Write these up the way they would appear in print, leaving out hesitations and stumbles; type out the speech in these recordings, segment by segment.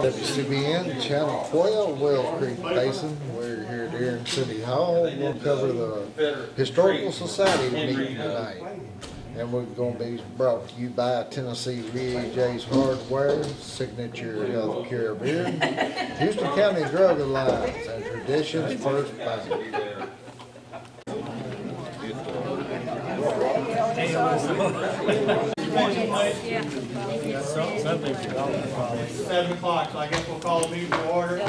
WCBN, Channel 12, Wells Creek Basin. We're here here in City Hall. We'll cover the Historical Society meeting tonight. And we're going to be brought to you by Tennessee Re-J's Hardware, Signature Healthcare Beer, Houston County Drug Alliance, and Traditions First Bank. It's 7 o'clock, so I guess we'll call the meeting to order.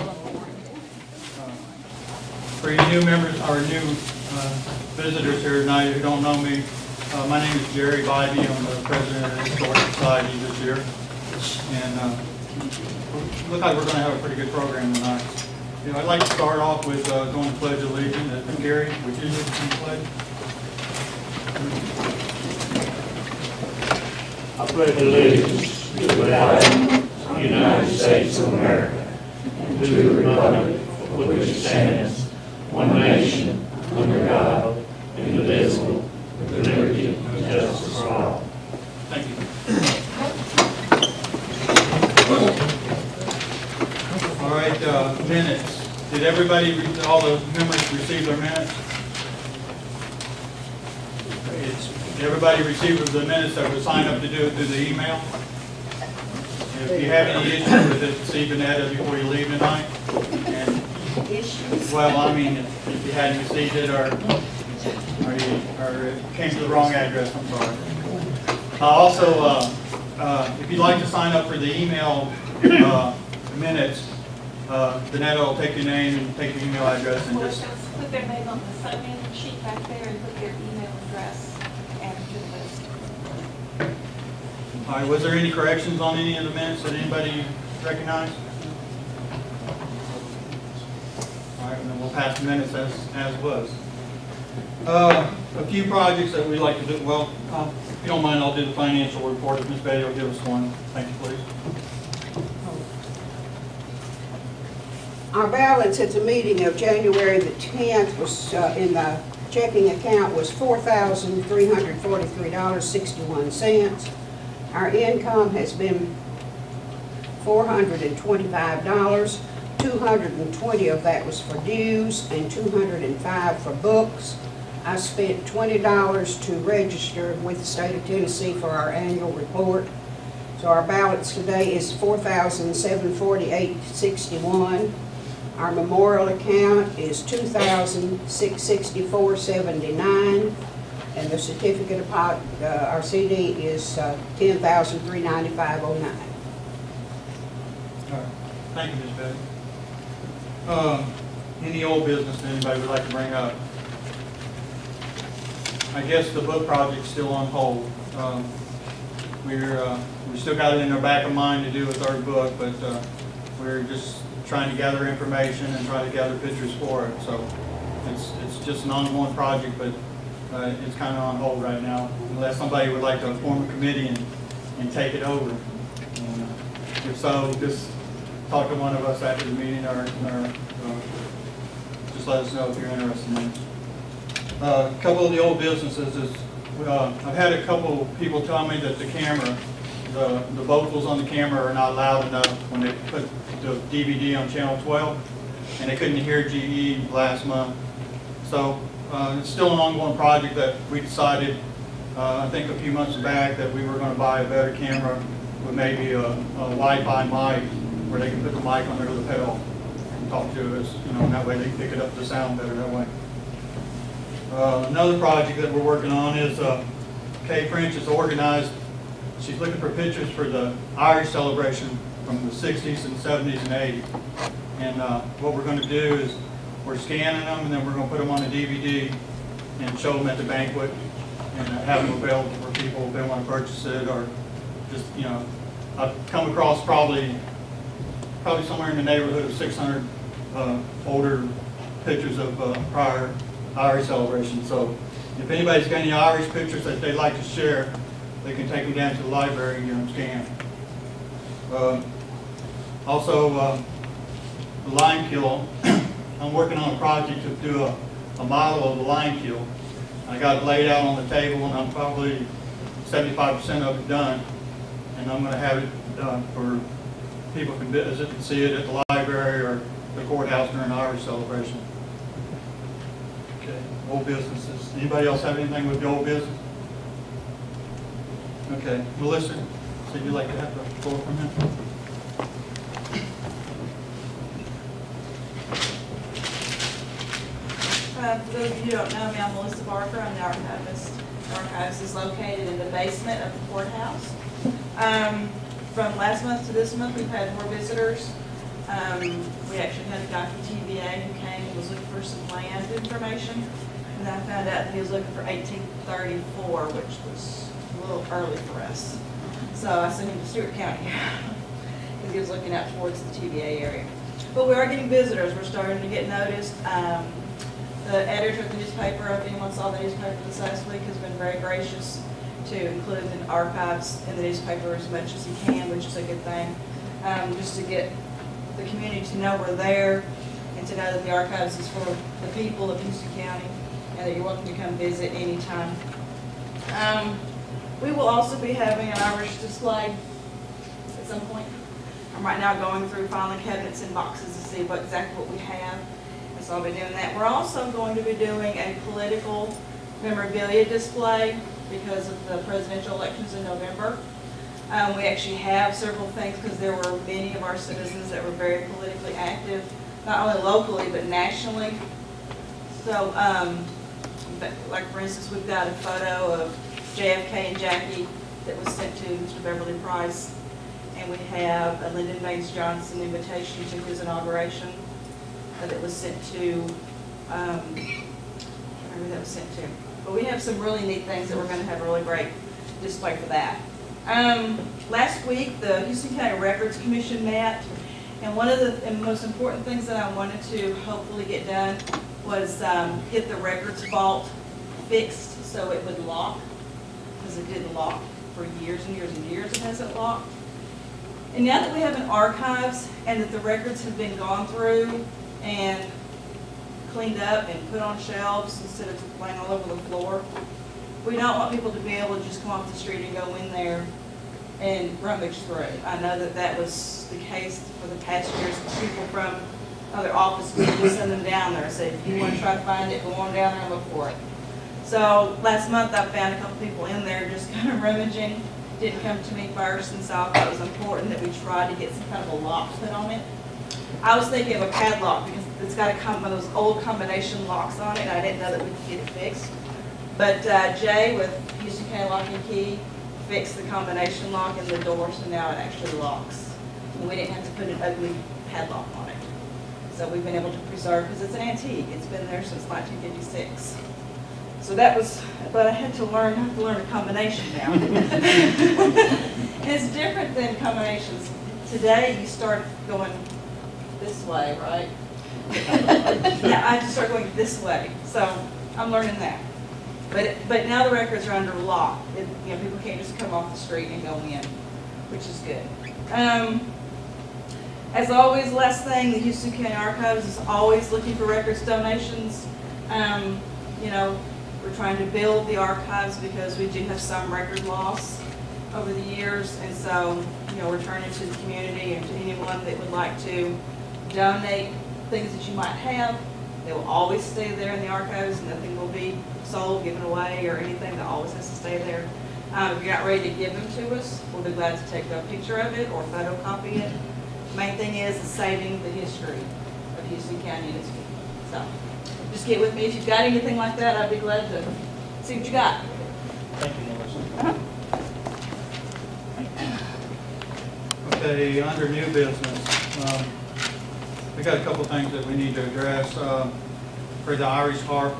For you new members or new visitors here tonight who don't know me, my name is Jerry Bybee. I'm the president of the Historic Society this year. And look like we're going to have a pretty good program tonight. You know, I'd like to start off with doing the Pledge of Allegiance. Gary, would you lead the pledge? I pledge allegiance to the flag of the United States of America and to the republic for which it stands, one nation, under God, indivisible, with liberty and justice for all. Thank you. All right, minutes. Did everybody, all the members receive their minutes? Did everybody receive the minutes that were signed up to do it through the email? If you have any issues with it, see Vanetta before you leave tonight. And, well, I mean, if you hadn't received it or it came to the wrong address, I'm sorry. Also, if you'd like to sign up for the email minutes, Vanetta will take your name and take your email address and just put their name on the sign-in sheet back there and put their email address. All right, was there any corrections on any of the minutes that anybody recognized? All right, and then we'll pass the minutes as was. A few projects that we'd like to do. Well, if you don't mind, I'll do the financial report. If Ms. Betty will give us one. Thank you, please. Our balance at the meeting of January the 10th was in the checking account was $4,343.61. Our income has been $425. 220 of that was for dues and 205 for books. I spent $20 to register with the state of Tennessee for our annual report. So our balance today is $4,748.61. Our memorial account is $2,664.79. And the certificate of our CD is $10,395.09. All right. Thank you, Ms. Betty. Any old business that anybody would like to bring up? I guess the book project's still on hold. We still got it in our back of mind to do a third book, but we're just trying to gather information and try to gather pictures for it. So it's just an ongoing project, but it's kind of on hold right now, unless somebody would like to form a committee and take it over. And, if so, just talk to one of us after the meeting, or just let us know if you're interested in it. A couple of the old businesses is, I've had a couple people tell me that the camera, the vocals on the camera are not loud enough when they put the DVD on channel 12, and they couldn't hear GE last month. So it's still an ongoing project that we decided, I think a few months back, that we were going to buy a better camera with maybe a Wi-Fi mic where they can put the mic under the pedal and talk to us, you know, and that way they can pick it up the sound better that way. Another project that we're working on is Kay French is organized. She's looking for pictures for the Irish celebration from the 60s and 70s and 80s. And what we're going to do is we're scanning them, and then we're going to put them on a DVD and show them at the banquet and have them available for people if they want to purchase it, or just, you know, I've come across probably somewhere in the neighborhood of 600 older pictures of prior Irish celebrations. So if anybody's got any Irish pictures that they'd like to share, they can take them down to the library and get them scanned. Also, the lime kiln. I'm working on a project to do a model of the lime kiln. I got it laid out on the table, and I'm probably 75% of it done. And I'm going to have it for people can visit and see it at the library or the courthouse during the Irish celebration. Okay, old businesses. Anybody else have anything with the old business? Okay, Melissa, so you'd like to have the floor from him? For those of you who don't know me, I'm Melissa Barker. I'm the archivist. The archives is located in the basement of the courthouse. From last month to this month, we've had more visitors. We actually had a guy from TVA who came and was looking for some land information. And I found out that he was looking for 1834, which was a little early for us. So I sent him to Stewart County because he was looking out towards the TVA area. But we are getting visitors. We're starting to get noticed. The editor of the newspaper, if anyone saw the newspaper this last week, has been very gracious to include the archives in the newspaper as much as he can, which is a good thing. Just to get the community to know we're there and to know that the archives is for the people of Houston County and that you're welcome to come visit anytime. We will also be having an Irish display at some point. I'm right now going through filing cabinets and boxes to see exactly what we have. So I'll be doing that. We're also going to be doing a political memorabilia display because of the presidential elections in November. We actually have several things because there were many of our citizens that were very politically active, not only locally but nationally. So, like for instance, we've got a photo of JFK and Jackie that was sent to Mr. Beverly Price, and we have a Lyndon Baines Johnson invitation to his inauguration that was sent to. I can't remember who that was sent to. But we have some really neat things that we're going to have a really great display for that. Last week, the Houston County Records Commission met, and one of the most important things that I wanted to hopefully get done was get the records vault fixed so it would lock, because it didn't lock for years and years and years. It hasn't locked. And now that we have an archives and that the records have been gone through and cleaned up and put on shelves instead of laying all over the floor, we don't want people to be able to just come off the street and go in there and rummage through. I know that that was the case for the past years. People from other offices would send them down there and say, if you want to try to find it, go on down there and look for it. So last month I found a couple people in there just kind of rummaging. Didn't come to me first, and so I thought it was important that we tried to get some kind of a lock put on it. I was thinking of a padlock because it's got one of those old combination locks on it, and I didn't know that we could get it fixed. But Jay with Houston County Lock and Key fixed the combination lock in the door, so now it actually locks. And we didn't have to put an ugly padlock on it. So we've been able to preserve, because it's an antique. It's been there since 1956. So that was, but I had to learn a combination now. And it's different than combinations. Today you start going this way, right? Now I just start going this way. So I'm learning that. But now the records are under lock. People can't just come off the street and go in, which is good. As always, last thing, the Houston County Archives is always looking for records donations. We're trying to build the archives because we do have some record loss over the years, and so we're turning to the community and to anyone that would like to donate things that you might have. They will always stay there in the archives, and nothing will be sold, given away, or anything. That always has to stay there. If you're not ready to give them to us, we'll be glad to take a picture of it or photocopy it. The main thing is saving the history of Houston County and its people. So just get with me. If you've got anything like that, I'd be glad to see what you got. Thank you, Melissa. Okay, under new business, we got a couple things that we need to address. For the Irish Harp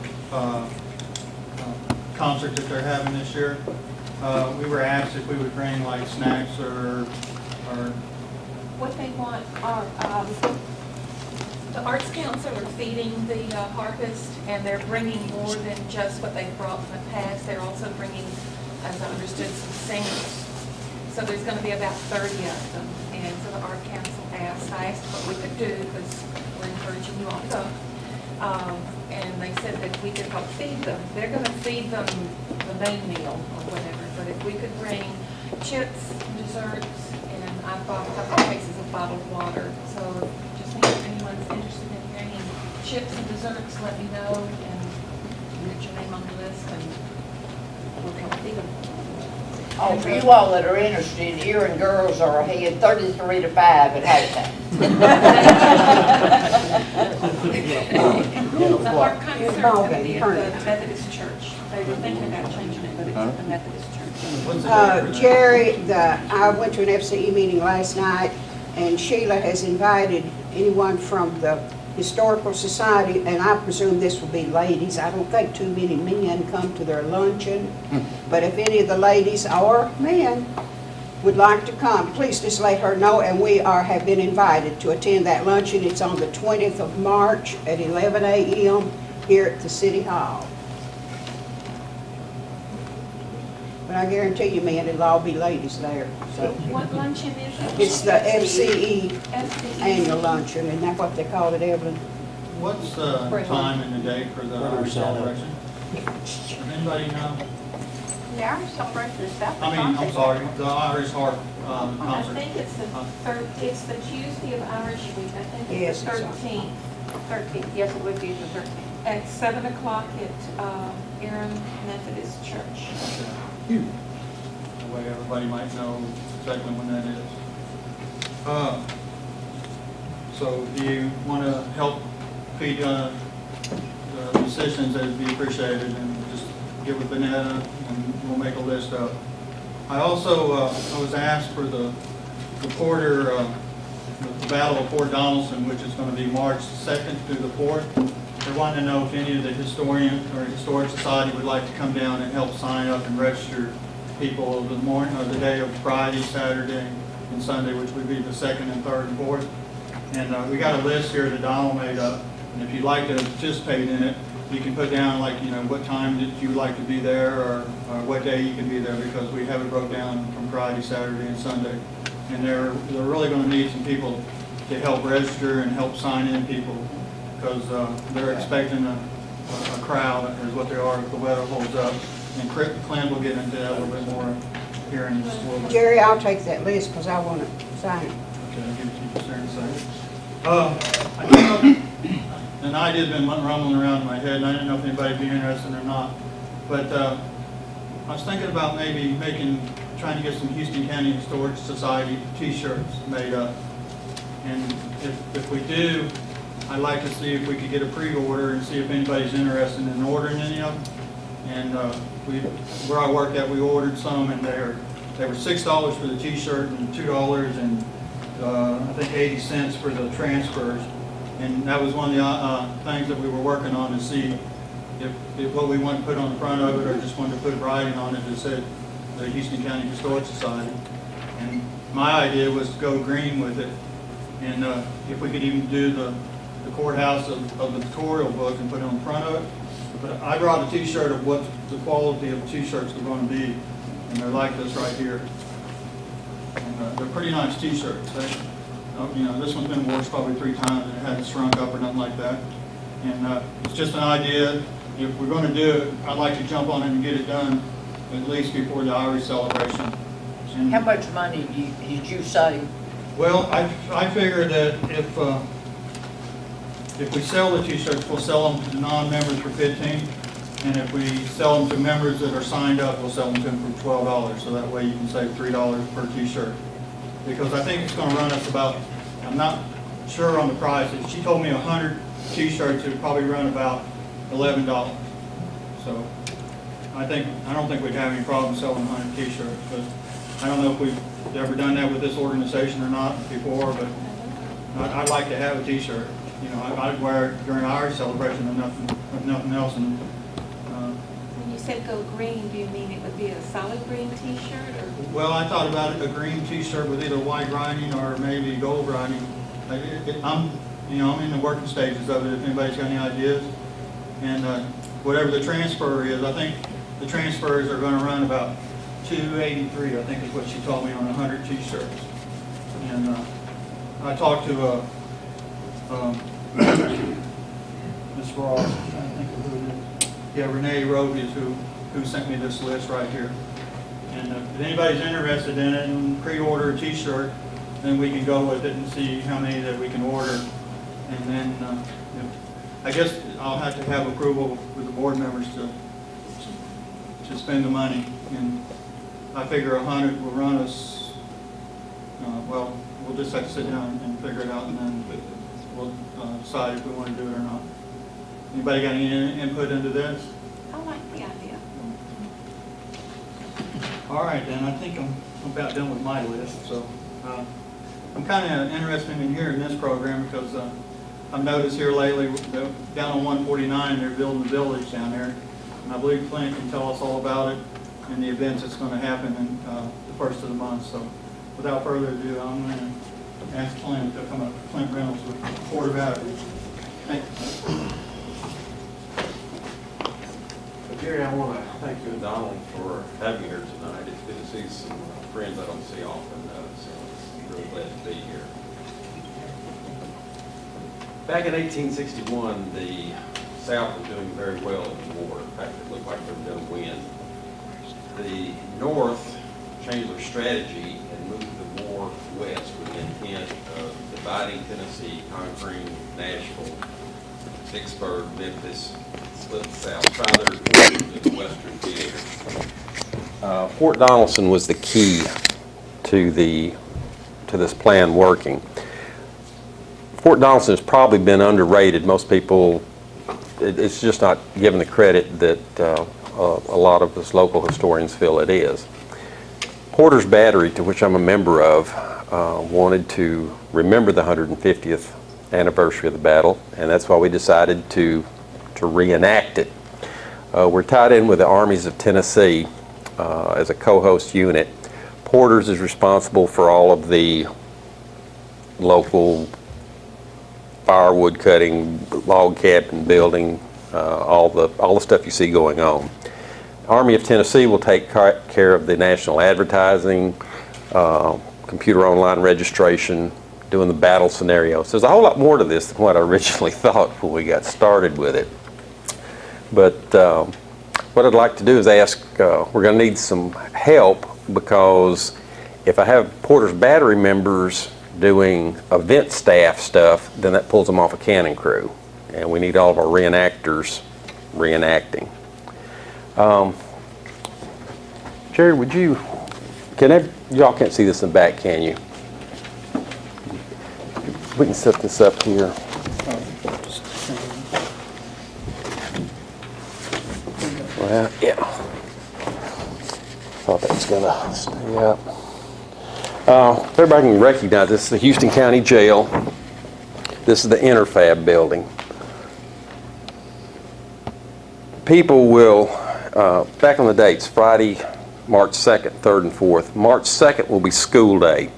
concert that they're having this year, we were asked if we would bring like snacks or what they want are, the Arts Council are feeding the harpist, and they're bringing more than just what they've brought in the past. They're also bringing, as I understood, some singers. So there's going to be about 30 of them. And so the Art Council I asked what we could do, because we're encouraging you all to go. And they said that we could help feed them. They're going to feed them the main meal or whatever, but if we could bring chips, desserts, and I bought a couple cases of bottled water. So just if anyone's interested in hearing chips and desserts, let me know and get your name on the list and we'll help feed them. Oh, for you all that are interested, Erin girls are ahead 33 to 5 at halftime. The art concert is going to be at Ballgame, the Methodist Church. They were thinking about changing it, but it's at the Methodist Church. Jerry, I went to an FCE meeting last night, and Sheila has invited anyone from the Historical Society, and I presume this will be ladies. I don't think too many men come to their luncheon, but if any of the ladies or men would like to come, please just let her know, and we have been invited to attend that luncheon. It's on the 20th of March at 11 a.m. here at the City Hall. But I guarantee you, man, it'll all be ladies there. So What luncheon is it? it's the FCE FCE. annual luncheon, isn't that what they call it, Evelyn? What's the time and the date for the Irish celebration? Does anybody know? The Irish celebration is South. I mean, I'm sorry, the Irish harp I concert. think it's it's the Tuesday of Irish Week. I think Yes, it's the it's 13th. 13th, yes, it would be the 13th. At 7 o'clock at Erin Methodist Church. That way everybody might know exactly when that is. So do you want to help feed the musicians? That would be appreciated, and just get with Vanetta and we'll make a list up. I also I was asked for the Porter, the Battle of Fort Donelson, which is going to be March 2nd through the 4th. They wanted to know if any of the historian or historic society would like to come down and help sign up and register people the morning or the day of Friday, Saturday, and Sunday, which would be the 2nd and 3rd and 4th. And we got a list here that Donald made up. And if you'd like to participate in it, you can put down, like, you know, what time that you would like to be there, or what day you can be there, because we have it broke down from Friday, Saturday, and Sunday. And they're really going to need some people to help register and help sign in people, because they're expecting a crowd, is what they are if the weather holds up. And Clint will get into that a little bit more here in just a little bit. Jerry, I'll take that list because I want to sign it. Okay, I'll give it to you just there in a second. I think an idea's been rumbling around in my head, and I didn't know if anybody'd be interested or not. But I was thinking about maybe trying to get some Houston County Historic Society T-shirts made up. And if we do, I'd like to see if we could get a pre-order and see if anybody's interested in ordering any of them. And where I work at, we ordered some, and they were $6 for the T-shirt and $2 and I think 80 cents for the transfers. And that was one of the things that we were working on, to see if what we wanted to put on the front of it, or just wanted to put writing on it that said the Houston County Historic Society. And my idea was to go green with it, and if we could even do the courthouse of the pictorial book and put it on the front of it. But I brought a T-shirt of what the quality of the T-shirts are going to be, and they're like this right here. And they're pretty nice T-shirts. You know, this one's been washed probably 3 times, and it hasn't shrunk up or nothing like that. And it's just an idea. If we're going to do it, I'd like to jump on it and get it done at least before the Irish celebration. And How much money did you save? well, I figure that if we sell the T-shirts, we'll sell them to the non-members for $15, and if we sell them to members that are signed up, we'll sell them to them for $12. So that way you can save $3 per T-shirt. Because I think it's going to run us about, I'm not sure on the price. If she told me 100 T-shirts, it would probably run about $11. So I don't think we'd have any problem selling 100 T-shirts. But I don't know if we've ever done that with this organization or not before, but I'd like to have a T-shirt. You know, I'd wear it during our celebration if nothing else. And, When you said go green, do you mean it would be a solid green T-shirt, or? well, I thought about it, a green T-shirt with either white writing or maybe gold writing. I'm in the working stages of it. If anybody's got any ideas, and whatever the transfer is, I think the transfers are going to run about $283. I think is what she told me on 100 T-shirts. And I talked to Ms. Ross, I'm trying to think of who it is. Yeah, Renee Roby is who sent me this list right here. And if anybody's interested in it and pre-order a T-shirt, then we can go with it and see how many that we can order. And then, I guess I'll have to have approval with the board members to spend the money. And I figure 100 will run us, well, we'll just have to sit down and figure it out, and then we'll decide if we want to do it or not. Anybody got any input into this? I like the idea. All right, then, I think I'm about done with my list, so I'm kind of interested in hearing this program because I've noticed here lately, down on 149, they're building the village down there, and I believe Clint can tell us all about it and the events that's going to happen in the first of the month. So without further ado, I'm going to ask Clint to come up, Clint Reynolds with Porter Battery. Thanks. Gary, I want to thank you and Donald for having me here tonight. It's good to see some friends I don't see often, so I'm really glad to be here. Back in 1861, the South was doing very well in the war. In fact, it looked like they were going to win. The North changed their strategy and moved the war west with the intent of dividing Tennessee, conquering Nashville, Vicksburg, Memphis, split the South, try their fortunes in the Western theater. Fort Donelson was the key to this plan working. Fort Donelson has probably been underrated. Most people, it's just not given the credit that a lot of us local historians feel it is. Porter's Battery, to which I'm a member of, wanted to remember the 150th anniversary of the battle, and that's why we decided to reenact it. We're tied in with the armies of Tennessee as a co-host unit. Porter's is responsible for all of the local firewood cutting, log cabin building, all the stuff you see going on. Army of Tennessee will take care of the national advertising, computer online registration, doing the battle scenarios. There's a whole lot more to this than what I originally thought when we got started with it. But what I'd like to do is ask, we're going to need some help, because if I have Porter's Battery members doing event staff stuff, then that pulls them off a cannon crew. And we need all of our reenactors reenacting. Jerry, would you, y'all can't see this in the back, can you? We can set this up here. Well, yeah. Thought that was gonna stay up. Everybody can recognize this is the Houston County Jail. This is the InFormation building. People will, back on the dates, Friday, March 2nd, 3rd, and 4th. March 2nd will be school day.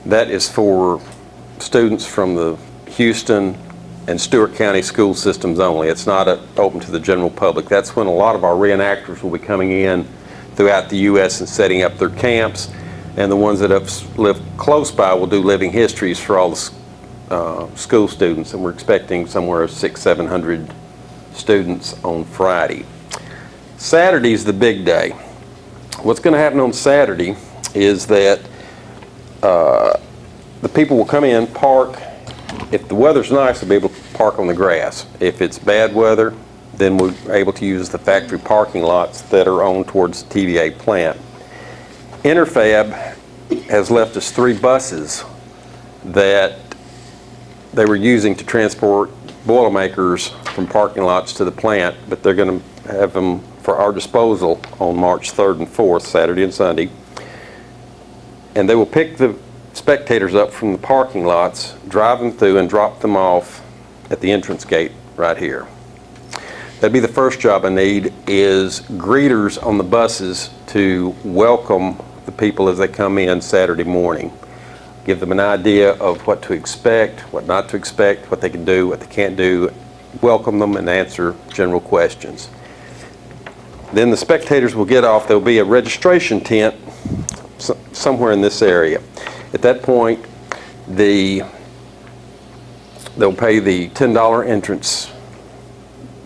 That is for students from the Houston and Stewart County school systems only. It's not open to the general public. That's when a lot of our reenactors will be coming in throughout the U.S. and setting up their camps. And the ones that have lived close by will do living histories for all the school students. And we're expecting somewhere 600-700 students on Friday. Saturday's the big day. What's going to happen on Saturday is that the people will come in, park. If the weather's nice, they'll be able to park on the grass. If it's bad weather, then we're able to use the factory parking lots that are on towards the TVA plant. InFormation has left us 3 buses that they were using to transport Boilermakers from parking lots to the plant, but they're going to have them for our disposal on March 3rd and 4th, Saturday and Sunday. And they will pick the spectators up from the parking lots, drive them through, and drop them off at the entrance gate right here. That'd be the first job I need, is greeters on the buses to welcome the people as they come in Saturday morning. Give them an idea of what to expect, what not to expect, what they can do, what they can't do, welcome them and answer general questions. Then the spectators will get off. There'll be a registration tent somewhere in this area. At that point, they'll pay the $10 entrance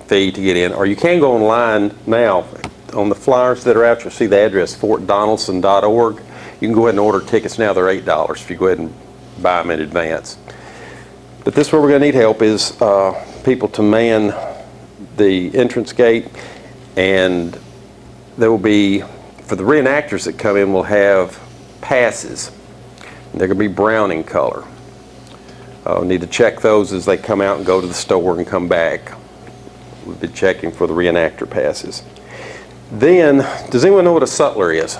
fee to get in, or you can go online now. On the flyers that are out, you'll see the address, fortdonelson.org. You can go ahead and order tickets now. They're $8 if you go ahead and buy them in advance. But this is where we're going to need help is people to man the entrance gate, and there will be, for the reenactors that come in, we'll have passes. They're going to be brown in color. We'll need to check those as they come out and go to the store and come back. We'll be checking for the reenactor passes. Then, does anyone know what a sutler is?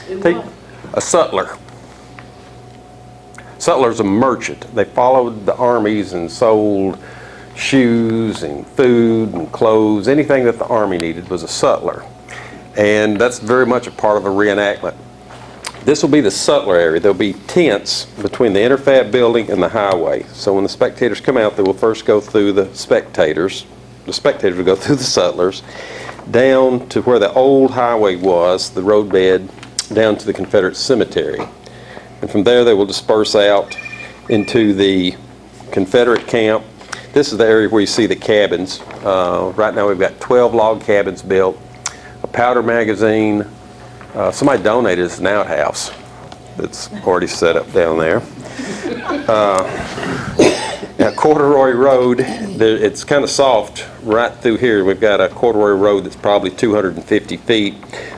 A sutler. Sutler's a merchant. They followed the armies and sold shoes and food and clothes. Anything that the army needed was a sutler. And that's very much a part of a reenactment. This will be the sutler area. There'll be tents between the interfab building and the highway. So when the spectators come out, they will first go through the spectators. The spectators will go through the sutlers, down to where the old highway was, the roadbed, down to the Confederate cemetery. And from there they will disperse out into the Confederate camp. This is the area where you see the cabins. Right now we've got 12 log cabins built, a powder magazine. Somebody donated us an outhouse that's already set up down there. Now Corduroy Road, it's kind of soft right through here. We've got a corduroy road that's probably 250 feet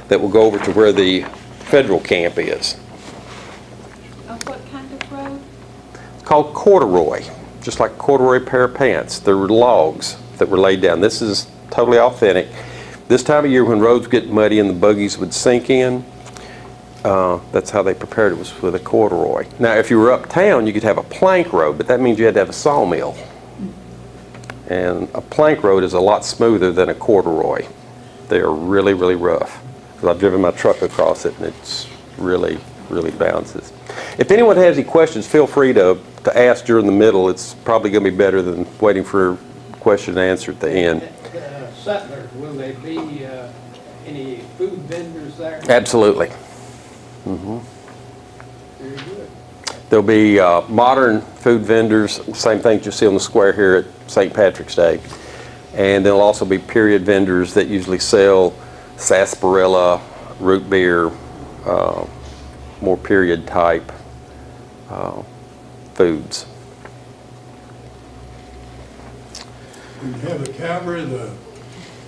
that will go over to where the federal camp is. What kind of road? It's called corduroy, just like a corduroy pair of pants. They're logs that were laid down. This is totally authentic. This time of year when roads get muddy and the buggies would sink in, that's how they prepared it, was with a corduroy. Now if you were uptown you could have a plank road, but that means you had to have a sawmill. And a plank road is a lot smoother than a corduroy. They are really, really rough. I've driven my truck across it and it's really, really bounces. If anyone has any questions, feel free to ask during the middle. It's probably going to be better than waiting for a question and answer at the end. Settlers, will there be any food vendors there? Absolutely. Very good. There'll be modern food vendors, same things you see on the square here at St. Patrick's Day. And there'll also be period vendors that usually sell sarsaparilla, root beer, more period type foods. We have the cavalry, the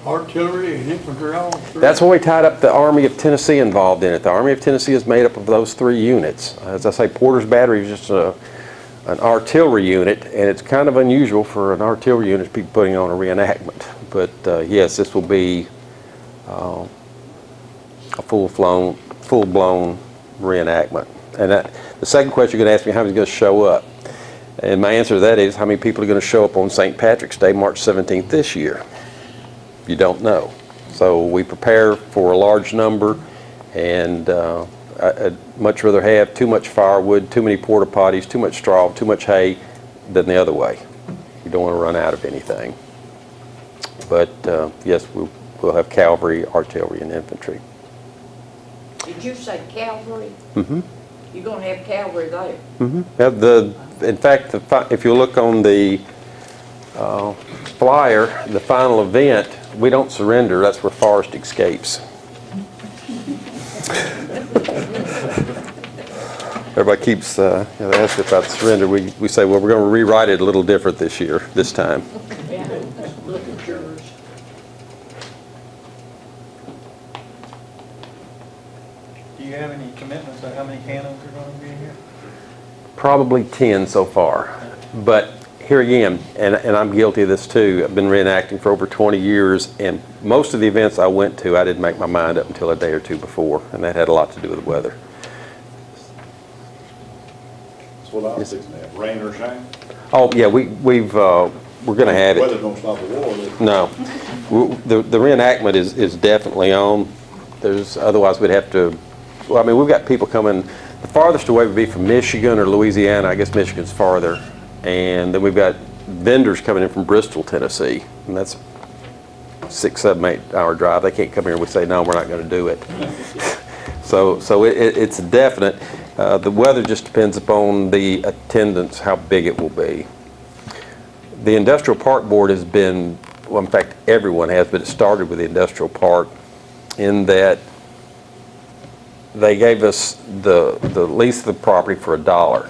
artillery, and infantry all through. That's when we tied up the Army of Tennessee involved in it. The Army of Tennessee is made up of those three units. As I say, Porter's Battery is just an artillery unit, and it's kind of unusual for an artillery unit to be putting on a reenactment. But yes, this will be a full-blown reenactment. And the second question you're going to ask me, how many going to show up? And my answer to that is, how many people are going to show up on St. Patrick's Day, March 17th this year? You don't know. So we prepare for a large number, and I'd much rather have too much firewood, too many porta potties, too much straw, too much hay than the other way. You don't want to run out of anything. But yes, we'll have cavalry, artillery, and infantry. Did you say cavalry? Mm-hmm. You're going to have cavalry there? Mm-hmm. In fact, if you look on the flyer, the final event, we don't surrender. That's where Forrest escapes. Everybody keeps they ask about surrender. We say, well, we're going to rewrite it a little different this time. Yeah. Look at yours. Do you have any commitments on how many cannons are going to be here? Probably 10 so far. But here again, and I'm guilty of this too, I've been reenacting for over 20 years, and most of the events I went to, I didn't make my mind up until a day or two before, and that had a lot to do with the weather. That's what I was thinking, that rain or shine. Oh yeah, we're going to have it. Weather don't stop the war. No, the reenactment is definitely on. Otherwise we'd have to. Well, I mean, we've got people coming. The farthest away would be from Michigan or Louisiana. I guess Michigan's farther. And then we've got vendors coming in from Bristol, Tennessee, and that's 6, 7, 8 hour drive. They can't come here and we say, no, we're not going to do it. So it's definite. The weather just depends upon the attendance, how big it will be. The Industrial Park Board has been, well, in fact, everyone has, but it started with the Industrial Park in that they gave us the lease of the property for $1.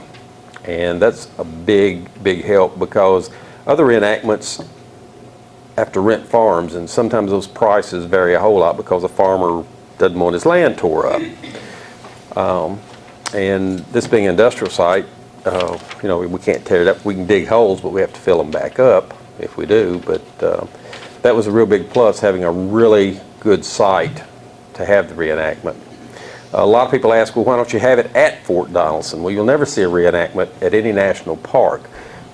And that's a big help, because other reenactments have to rent farms, and sometimes those prices vary a whole lot because a farmer doesn't want his land tore up. And this being an industrial site, you know, we can't tear it up. We can dig holes, but we have to fill them back up if we do. But that was a real big plus, having a really good site to have the reenactment. A lot of people ask, well, why don't you have it at Fort Donelson? Well, you'll never see a reenactment at any national park.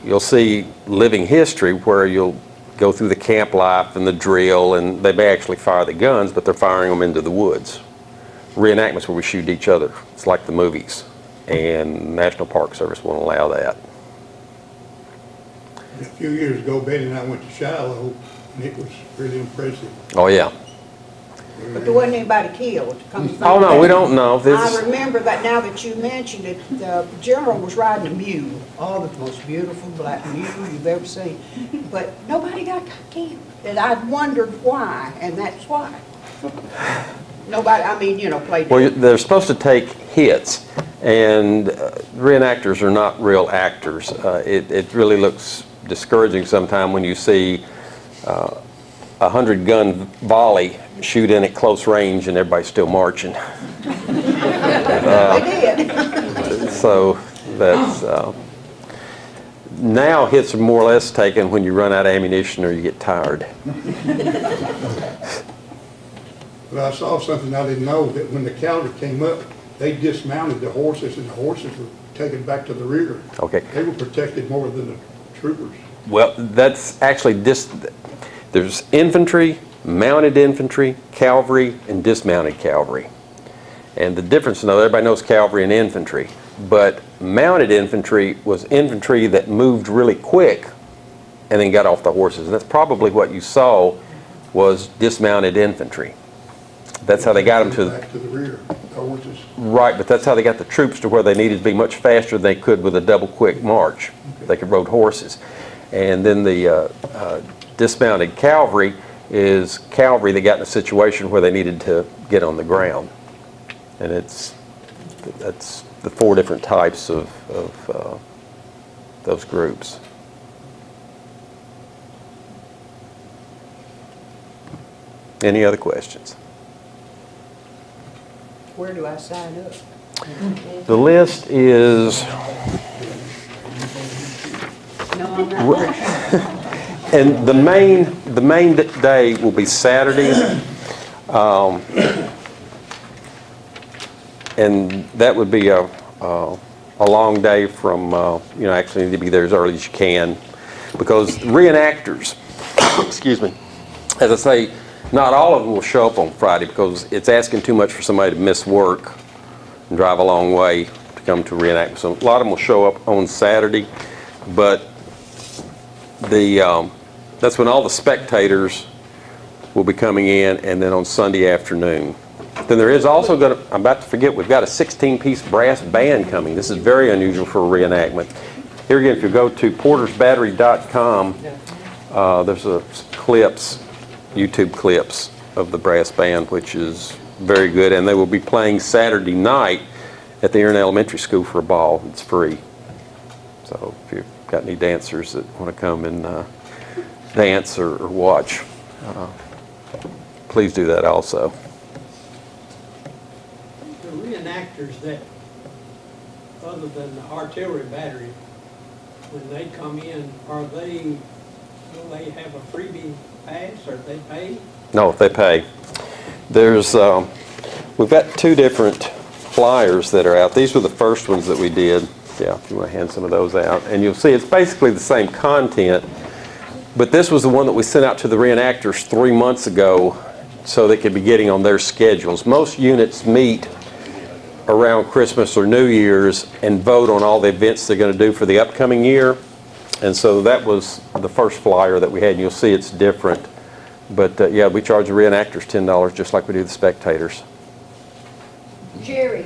You'll see living history where you'll go through the camp life and the drill, and they may actually fire the guns, but they're firing them into the woods. Reenactments where we shoot each other. It's like the movies, and National Park Service won't allow that. A few years ago, Betty and I went to Shiloh, and it was really impressive. Oh, yeah. But there wasn't anybody killed. Oh, no, we don't know. I remember that now that you mentioned it, the general was riding a mule, the most beautiful black mule you've ever seen. But nobody got killed. And I wondered why, and that's why. Nobody, I mean, you know, played. Well, they're supposed to take hits, and reenactors are not real actors. It really looks discouraging sometimes when you see 100-gun volley shoot in at close range and everybody's still marching. They did. So that's now hits are more or less taken when you run out of ammunition or you get tired. But I saw something I didn't know, that when the cavalry came up, they dismounted the horses, and the horses were taken back to the rear. Okay. They were protected more than the troopers. Well, that's actually there's infantry, mounted infantry, cavalry, and dismounted cavalry. And the difference, everybody knows cavalry and infantry, but mounted infantry was infantry that moved really quick and then got off the horses. And that's probably what you saw was dismounted infantry. That's how they got them to back to the rear, the horses. Right, but that's how they got the troops to where they needed to be much faster than they could with a double quick march. They could ride horses. And then the dismounted cavalry is cavalry that got in a situation where they needed to get on the ground. And that's the 4 different types of those groups. Any other questions? Where do I sign up? The list is, No, I'm not. and the main day will be Saturday, and that would be a long day from you know, actually need to be there as early as you can, because reenactors, excuse me, as I say, not all of them will show up on Friday because it's asking too much for somebody to miss work and drive a long way to come to reenactment. So a lot of them will show up on Saturday, but that's when all the spectators will be coming in, and then on Sunday afternoon. Then there is also going to, I'm about to forget, we've got a 16-piece brass band coming. This is very unusual for a reenactment. Here again, if you go to portersbattery.com, there's clips, YouTube clips of the brass band, which is very good, and they will be playing Saturday night at the Erin Elementary School for a ball. It's free. So if you've got any dancers that want to come and dance or watch, please do that also. The reenactors that, other than the artillery battery, when they come in, will they have a freebie pass, or they pay? No, they pay. There's, we've got 2 different flyers that are out. These were the first ones that we did. Yeah, if you want to hand some of those out. And you'll see it's basically the same content, but this was the one that we sent out to the reenactors 3 months ago so they could be getting on their schedules. Most units meet around Christmas or New Year's and vote on all the events they're going to do for the upcoming year. And so that was the first flyer that we had, and you'll see it's different. But yeah, we charge the reenactors $10 just like we do the spectators. Jerry,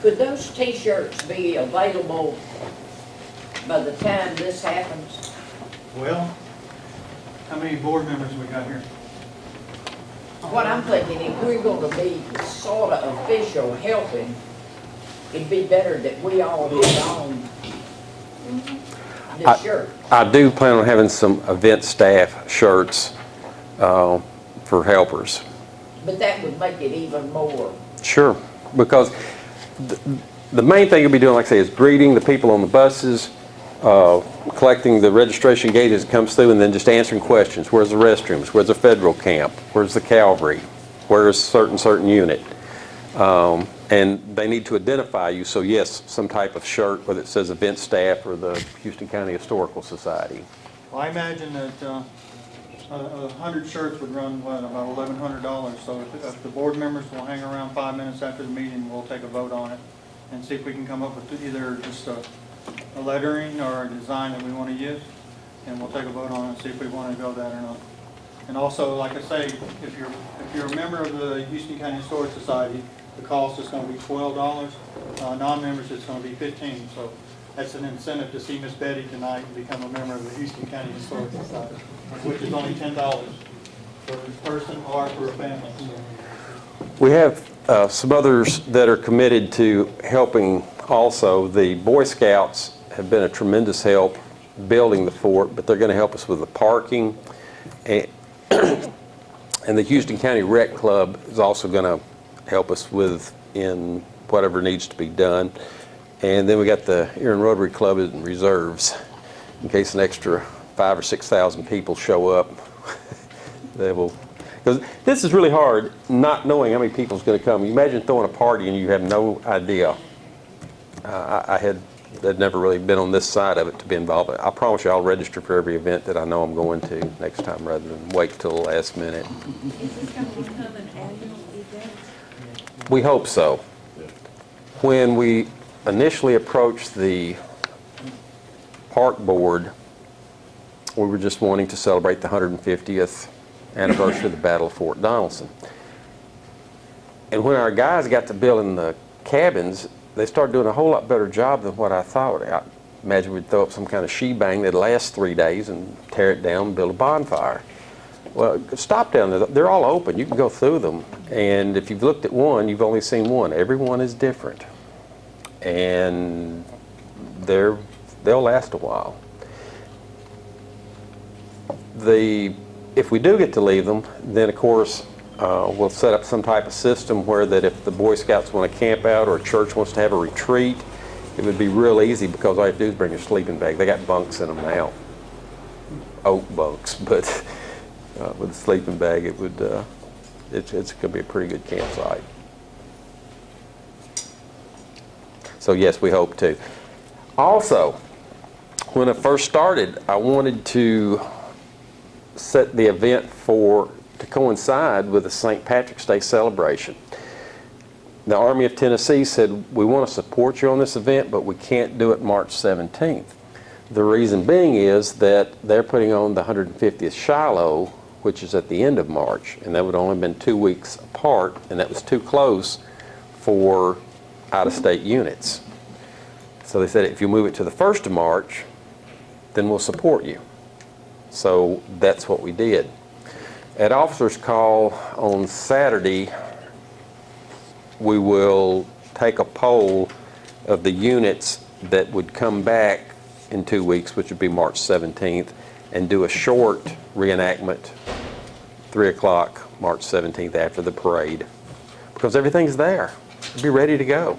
could those T-shirts be available by the time this happens? Well, how many board members we got here? What I'm thinking, if we're gonna be sort of official helping, it'd be better that we all put on the shirt. I do plan on having some event staff shirts for helpers. But that would make it even more. Sure, because the main thing you'll be doing, like I say, is greeting the people on the buses, collecting the registration gate as it comes through, and then just answering questions. Where's the restrooms? Where's the federal camp? Where's the cavalry? Where's certain unit? And they need to identify you, so yes, some type of shirt, whether it says event staff or the Houston County Historical Society. Well, I imagine that 100 shirts would run, what, about $1,100. So if the board members will hang around 5 minutes after the meeting, we'll take a vote on it and see if we can come up with either just a lettering or a design that we want to use. And we'll take a vote on it and see if we want to go that or not. And also, like I say, if you're a member of the Houston County Historic Society, the cost is going to be $12. Non-members, it's going to be $15. So that's an incentive to see Miss Betty tonight and become a member of the Houston County Historic Society, which is only $10 for a person or for a family. We have some others that are committed to helping also. The Boy Scouts have been a tremendous help building the fort, but they're going to help us with the parking. And the Houston County Rec Club is also going to help us with in whatever needs to be done. And then we got the Erin Rotary Club in reserves in case an extra 5,000 or 6,000 people show up. They will, because this is really hard, not knowing how many people is going to come. You imagine throwing a party and you have no idea. I had never really been on this side of it to be involved. I promise you I'll register for every event that I know I'm going to next time rather than wait till the last minute. Is this going to become an annual event? We hope so. When we initially approached the park board, we were just wanting to celebrate the 150th anniversary of the Battle of Fort Donelson. And when our guys got to building the cabins, they started doing a whole lot better job than what I thought. I imagine we'd throw up some kind of shebang that'd last 3 days and tear it down and build a bonfire. Well, stop down there. They're all open. You can go through them. And if you've looked at one, you've only seen one. Every one is different. And they'll last a while. If we do get to leave them, then of course we'll set up some type of system where that if the Boy Scouts want to camp out or a church wants to have a retreat, it would be real easy because all you have to do is bring your sleeping bag. They got bunks in them now, oak bunks, but with a sleeping bag, it would it's going to be a pretty good campsite. So yes, we hope to. Also, when I first started, I wanted to set the event to coincide with the St. Patrick's Day celebration. The Army of Tennessee said, we want to support you on this event, but we can't do it March 17th. The reason being is that they're putting on the 150th Shiloh, which is at the end of March, and that would only have been 2 weeks apart, and that was too close for out-of-state units. So they said, if you move it to the 1st of March, then we'll support you. So that's what we did. At officer's call on Saturday, we will take a poll of the units that would come back in 2 weeks, which would be March 17th, and do a short reenactment, 3 o'clock, March 17th after the parade, because everything's there. It'll be ready to go.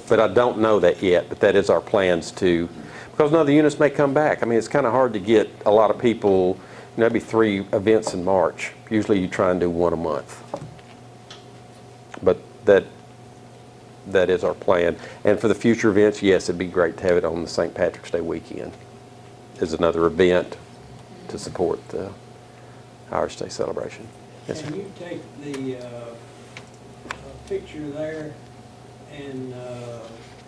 But I don't know that yet, but that is our plans to, because none of the units may come back. I mean, it's kind of hard to get a lot of people, you know, it'd be 3 events in March. Usually you try and do 1 a month. But that is our plan. And for the future events, yes, it'd be great to have it on the St. Patrick's Day weekend as another event to support the Irish Day celebration. Yes, Can sir. you take the picture there and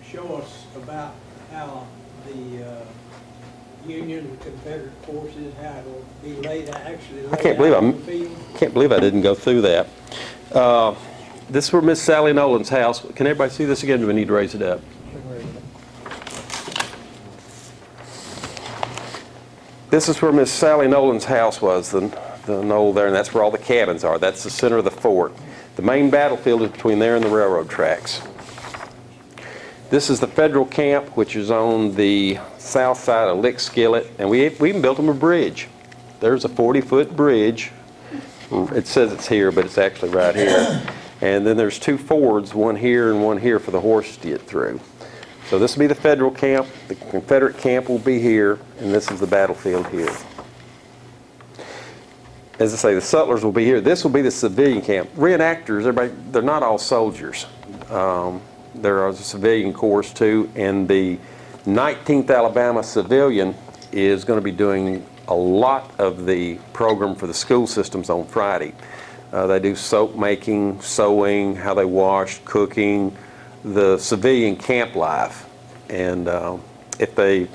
show us about how the Union Confederate forces, how it'll be laid out, actually laid I can't out on the field? believe I didn't go through that. This is where Miss Sally Nolan's house. Can everybody see this again? Do we need to raise it up? This is where Miss Sally Nolan's house was. The the knoll there, and that's where all the cabins are. That's the center of the fort. The main battlefield is between there and the railroad tracks. This is the federal camp, which is on the south side of Lick Skillet, and we even built them a bridge. There's a 40-foot bridge. It says it's here, but it's actually right here. And then there's 2 fords, one here and one here for the horses to get through. So this will be the federal camp. The Confederate camp will be here, and this is the battlefield here. As I say, the sutlers will be here. This will be the civilian camp. Reenactors, everybody, they're not all soldiers. There are civilian corps too, and the 19th Alabama Civilian is going to be doing a lot of the program for the school systems on Friday. They do soap making, sewing, how they wash, cooking, the civilian camp life. And if the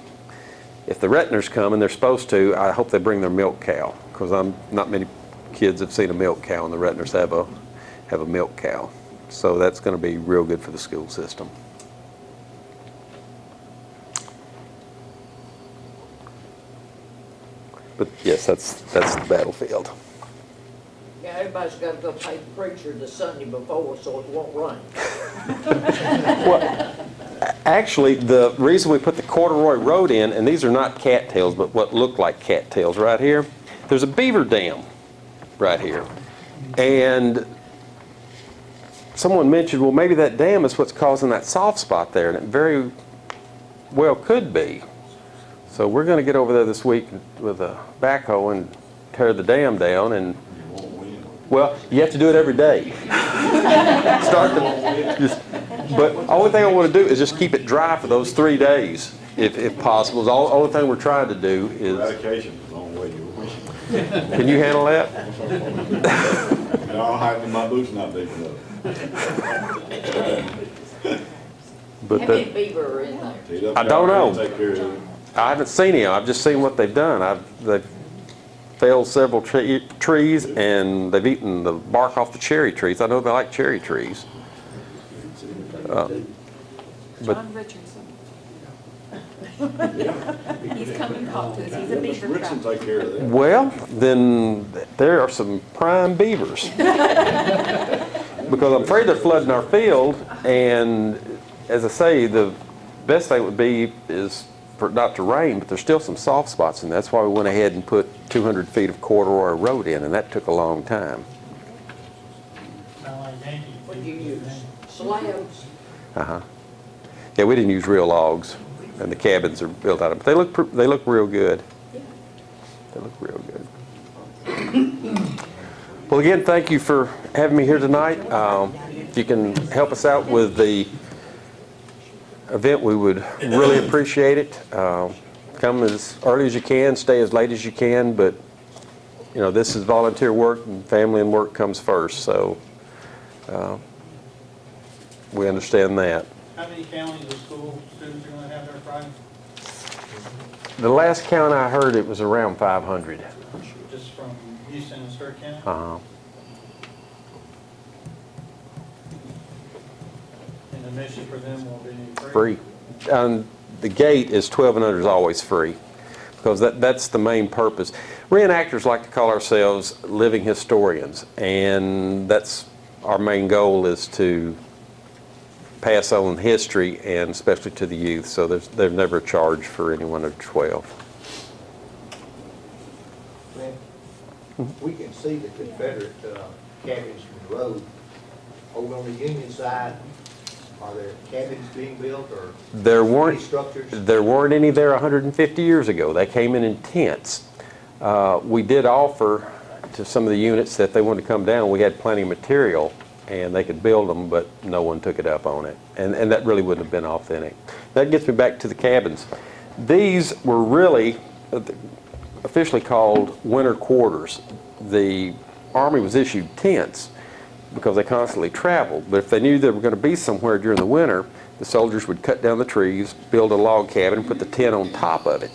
Retners come, and they're supposed to, I hope they bring their milk cow, because not many kids have seen a milk cow, and the Retners have a milk cow. So that's going to be real good for the school system. But yes, that's the battlefield. Yeah, everybody's got to go pay the preacher the Sunday before so it won't rain. Well, actually, the reason we put the corduroy road in, and these are not cattails, but what look like cattails right here, there's a beaver dam right here. And someone mentioned, well, maybe that dam is what's causing that soft spot there, and it very well could be. So we're going to get over there this week with a backhoe and tear the dam down, and well, you have to do it every day. But the only thing I want to do is just keep it dry for those 3 days, if possible. The only thing we're trying to do is. Eradication is the only way you wish. Can you handle that? No, my boot's not big enough. But How many beaver are in there? I don't know. Take care of it. I haven't seen him. I've just seen what they've done. They've felled several trees, and they've eaten the bark off the cherry trees. I know they like cherry trees. John Richardson. He's come and talked to us. He's a beaver Richardson trapper. take care of that. Well, then there are some prime beavers. Because I'm afraid they're flooding our field, and as I say, the best thing would be is for it not to rain, but there's still some soft spots, and that's why we went ahead and put 200 feet of corduroy road in, and that took a long time. What do you use? Slabs? Uh-huh. Yeah, we didn't use real logs, and the cabins are built out of, but they look real good. They look real good. Well, again, thank you for having me here tonight. If you can help us out with the event, we would really appreciate it. Come as early as you can, stay as late as you can, but you know, this is volunteer work, and family and work comes first, so we understand that. How many counties of school students are going to have there Friday? The last count I heard, it was around 500. Just from Houston and Sturt County? Uh-huh. And admission for them will be Free. The gate is 12 and under is always free, because that's the main purpose. Reenactors like to call ourselves living historians, and that's our main goal, is to pass on history, and especially to the youth. So there's never a charge for anyone under 12. We can see the Confederate cabins from the road. Over on the Union side, are there cabins being built, or There any weren't structures? There weren't any there 150 years ago. They came in tents. We did offer to some of the units that they wanted to come down. We had plenty of material, and they could build them, but no one took it up on it. And that really wouldn't have been authentic. That gets me back to the cabins. These were really officially called winter quarters. The Army was issued tents because they constantly traveled, but if they knew they were going to be somewhere during the winter, the soldiers would cut down the trees, build a log cabin, and put the tent on top of it.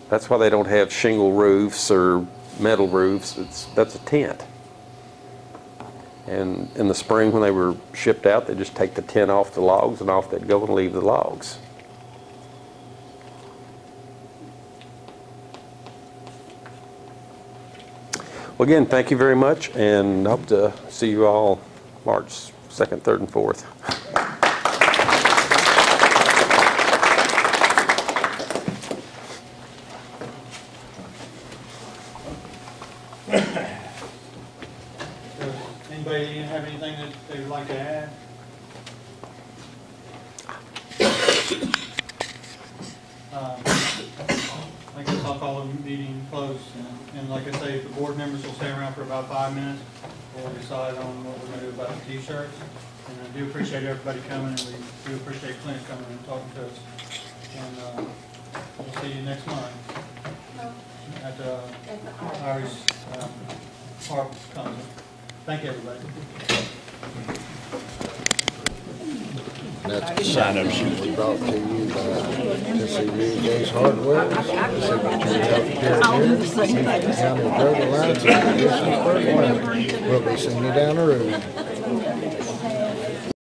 That's why they don't have shingle roofs or metal roofs. That's a tent. And in the spring, when they were shipped out, they'd just take the tent off the logs, and off they'd go and leave the logs. Well, again, thank you very much, and hope to see you all March 2nd, 3rd, and 4th. Anybody have anything that they would like to add? I guess I'll call the meeting closed, and like I say, the board members will stay around for about 5 minutes. We'll decide on what we're gonna do about the t-shirts. And I do appreciate everybody coming, and we do appreciate Clint coming and talking to us. And, we'll see you next month at the Irish, Harp Concert. Thank you, everybody. That's the sign-up sheet we brought to you by Tennessee Guy's Hardware. Signature Healthcare here, County Drug Alliance, and Additional Fertilizer. We'll be seeing you down the road.